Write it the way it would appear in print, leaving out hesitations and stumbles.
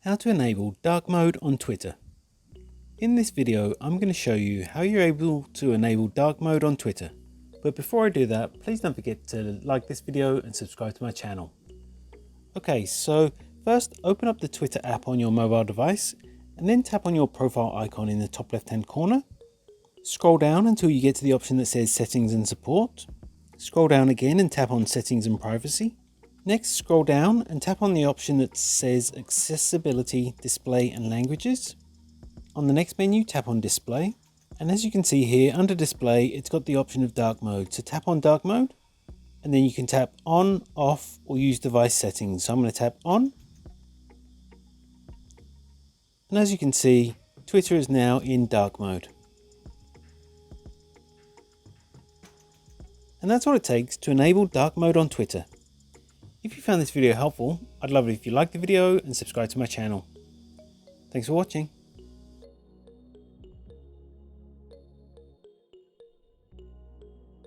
How to enable dark mode on Twitter. In this video, I'm going to show you how you're able to enable dark mode on Twitter. But before I do that, please don't forget to like this video and subscribe to my channel. Okay, so first open up the Twitter app on your mobile device and then tap on your profile icon in the top left hand corner. Scroll down until you get to the option that says Settings and Support. Scroll down again and tap on Settings and Privacy. Next, scroll down and tap on the option that says Accessibility, Display and Languages. On the next menu, tap on Display. And as you can see here, under Display, it's got the option of Dark Mode. So tap on Dark Mode, and then you can tap On, Off, or use device settings. So I'm going to tap On. And as you can see, Twitter is now in dark mode. And that's what it takes to enable dark mode on Twitter. If you found this video helpful, I'd love it if you liked the video and subscribe to my channel. Thanks for watching.